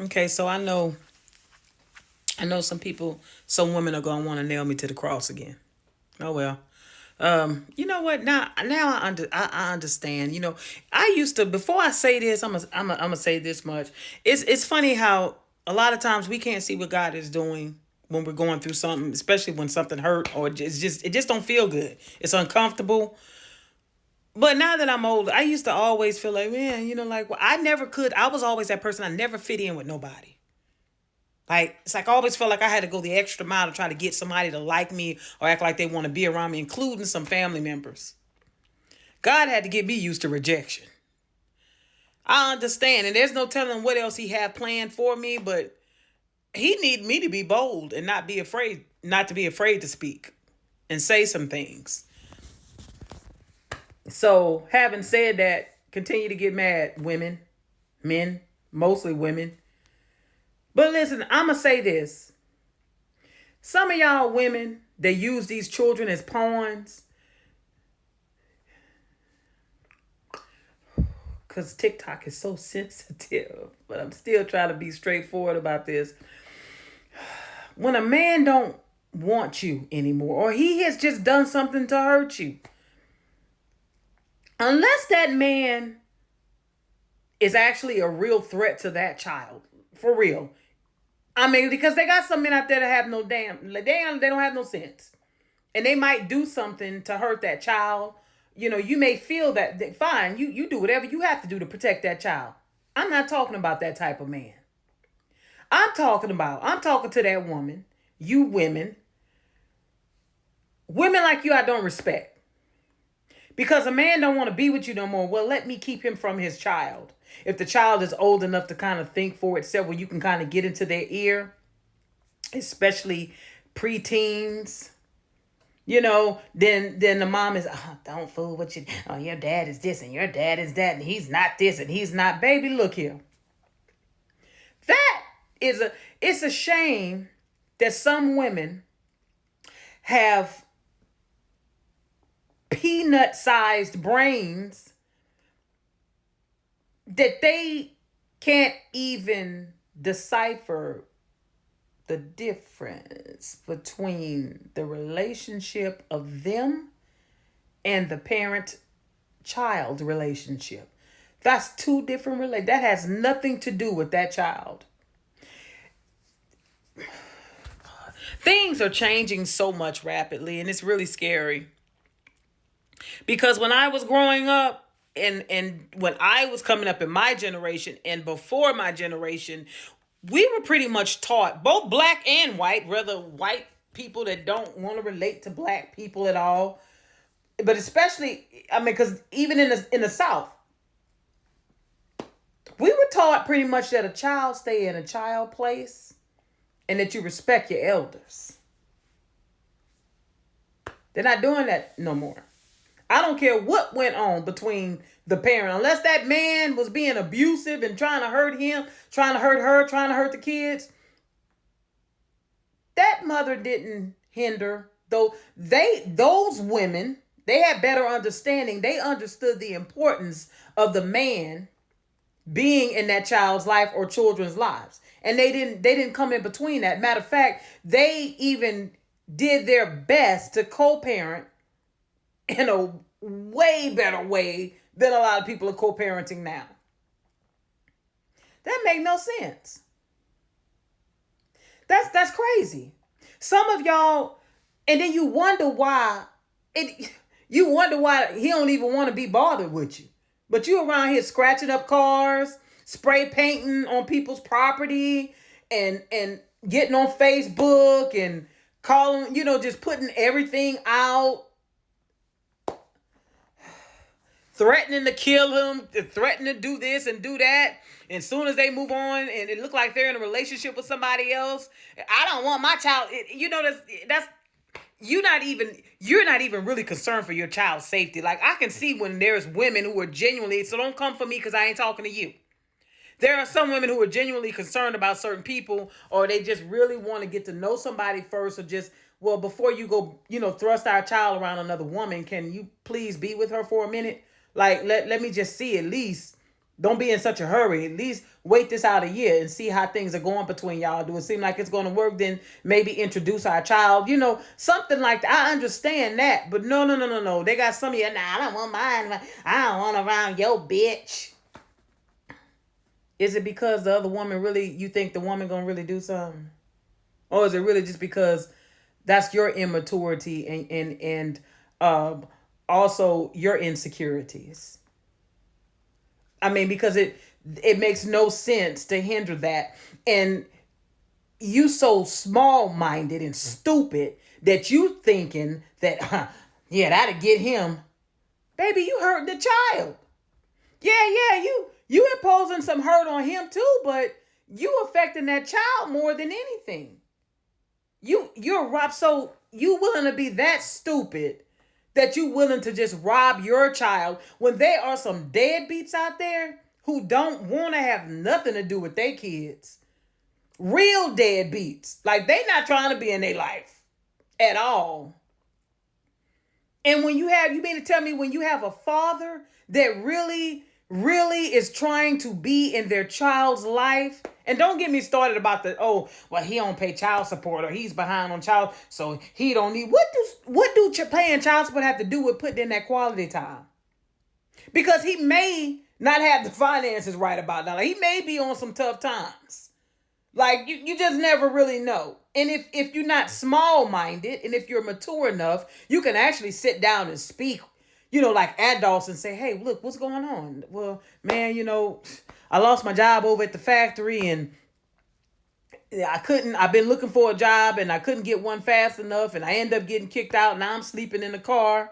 Okay, so I know some people, some women are gonna want to nail me to the cross again. Oh well. You know what? Now I understand. I used to, before I say this, I'm gonna say this much. It's funny how a lot of times we can't see what God is doing when we're going through something, especially when something hurt or it just don't feel good. It's uncomfortable. But now that I'm older, I used to always feel like, man, like, well, I never could. I was always that person. I never fit in with nobody. Like, it's like I always felt like I had to go the extra mile to try to get somebody to like me or act like they want to be around me, including some family members. God had to get me used to rejection. I understand, and there's no telling what else He had planned for me, but He need me to be bold and not to be afraid to speak and say some things. So, having said that, continue to get mad, women, men, mostly women. But listen, I'ma say this. Some of y'all women that use these children as pawns, because TikTok is so sensitive, but I'm still trying to be straightforward about this. When a man don't want you anymore, or he has just done something to hurt you, unless that man is actually a real threat to that child, for real. I mean, because they got some men out there that have no they don't have no sense. And they might do something to hurt that child. You may feel that fine, you do whatever you have to do to protect that child. I'm not talking about that type of man. I'm talking to that woman, you women like you I don't respect. Because a man don't want to be with you no more. Well, let me keep him from his child. If the child is old enough to kind of think for itself, where you can kind of get into their ear, especially preteens, then the mom is, oh, don't fool with you. Oh, your dad is this and your dad is that, and he's not this and he's not. Baby, look here. That it's a shame that some women have peanut sized brains that they can't even decipher the difference between the relationship of them and the parent child relationship. That's two different relations. That has nothing to do with that child. Things are changing so much rapidly, and it's really scary. Because when I was growing up, and when I was coming up in my generation and before my generation, we were pretty much taught, both black and white, rather white people that don't want to relate to black people at all, but especially, I mean, because even in the South, we were taught pretty much that a child stay in a child place and that you respect your elders. They're not doing that no more. I don't care what went on between the parent, unless that man was being abusive and trying to hurt him, trying to hurt her, trying to hurt the kids. That mother didn't hinder, though those women, they had better understanding. They understood the importance of the man being in that child's life or children's lives. And they didn't come in between that. Matter of fact, they even did their best to co-parent in a way better way than a lot of people are co-parenting now. That make no sense. That's crazy. Some of y'all, and then you wonder why it. You wonder why he don't even want to be bothered with you. But you around here scratching up cars, spray painting on people's property, and getting on Facebook and calling, just putting everything out, threatening to kill him, threatening to do this and do that. And as soon as they move on and it look like they're in a relationship with somebody else, I don't want my child. That's you're not even really concerned for your child's safety. Like, I can see when there's women who are genuinely, so don't come for me because I ain't talking to you. There are some women who are genuinely concerned about certain people, or they just really want to get to know somebody first, or just, well, before you go, thrust our child around another woman, can you please be with her for a minute? Like, let me just see at least, Don't be in such a hurry. At least wait this out a year and see how things are going between y'all. Do it seem like it's going to work? Then maybe introduce our child. Something like that. I understand that, but no, no, no, no, no. They got some of you. Nah, I don't want mine. I don't want around your bitch. Is it because the other woman really? You think the woman gonna really do something, or is it really just because that's your immaturity and also your insecurities? I mean, because it makes no sense to hinder that. And you so small minded and stupid that you thinking that, yeah, that'll get him. Baby, you hurt the child. Yeah, you imposing some hurt on him too, but you affecting that child more than anything. You're rob so you willing to be that stupid that you willing to just rob your child when there are some deadbeats out there who don't want to have nothing to do with their kids. Real deadbeats. Like they not trying to be in their life at all. And you mean to tell me when you have a father that really, really is trying to be in their child's life, and don't get me started about he don't pay child support or he's behind on child, so he don't need. What do paying child support have to do with putting in that quality time? Because he may not have the finances right about now. Like, he may be on some tough times. Like you just never really know. And if you're not small-minded and if you're mature enough, you can actually sit down and speak, like adults and say, hey, look, what's going on? Well, man, I lost my job over at the factory and I've been looking for a job and I couldn't get one fast enough and I end up getting kicked out. Now I'm sleeping in the car.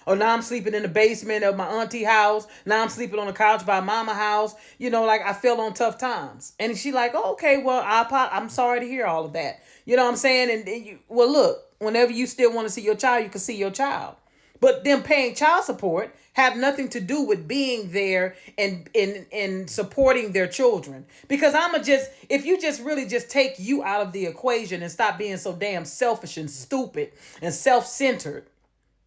Or now I'm sleeping in the basement of my auntie house. Now I'm sleeping on the couch by mama house. Like I fell on tough times. And she like, oh, okay, well, I'm sorry to hear all of that. You know what I'm saying? And look, whenever you still want to see your child, you can see your child. But them paying child support have nothing to do with being there and supporting their children. Because if you just really just take you out of the equation and stop being so damn selfish and stupid and self-centered.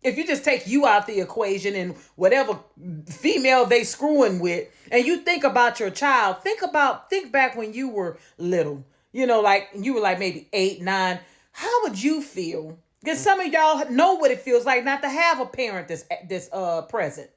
If you just take you out the equation and whatever female they screwing with, and you think about your child, think back when you were little, like you were like maybe 8, 9. How would you feel? Because some of y'all know what it feels like not to have a parent this present,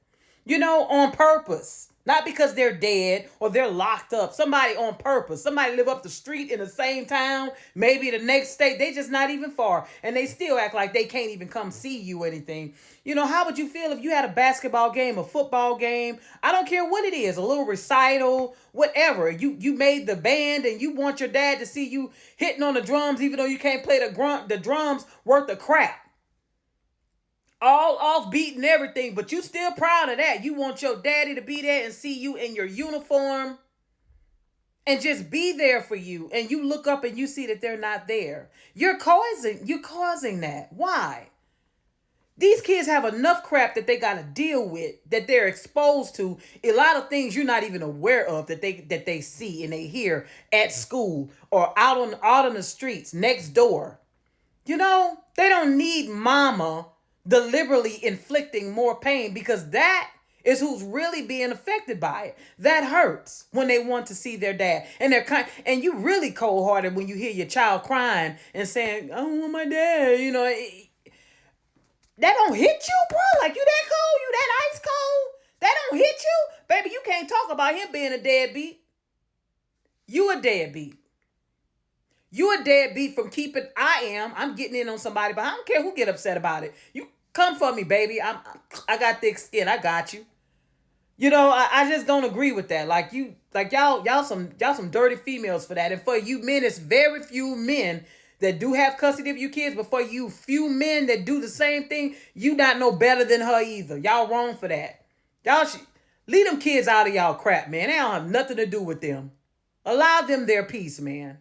on purpose. Not because they're dead or they're locked up. Somebody on purpose. Somebody live up the street in the same town, maybe the next state. They just not even far. And they still act like they can't even come see you or anything. How would you feel if you had a basketball game, a football game? I don't care what it is, a little recital, whatever. You made the band and you want your dad to see you hitting on the drums even though you can't play the drums worth of crap. All off beat and everything, but you still proud of that. You want your daddy to be there and see you in your uniform and just be there for you. And you look up and you see that they're not there. You're causing that. Why? These kids have enough crap that they got to deal with, that they're exposed to. A lot of things you're not even aware of that they see and they hear at school or out on the streets next door. They don't need mama deliberately inflicting more pain, because that is who's really being affected by it. That hurts when they want to see their dad. And you really cold-hearted when you hear your child crying and saying, I don't want my dad. That don't hit you, bro. Like, you that cold? You that ice cold? That don't hit you? Baby, you can't talk about him being a deadbeat. You a deadbeat. You a deadbeat from I'm getting in on somebody, but I don't care who get upset about it. You come for me, baby. I got thick skin. I got you. I just don't agree with that. Y'all some dirty females for that. And for you men, it's very few men that do have custody of you kids, but for you few men that do the same thing, you not no better than her either. Y'all wrong for that. Y'all should leave them kids out of y'all crap, man. They don't have nothing to do with them. Allow them their peace, man.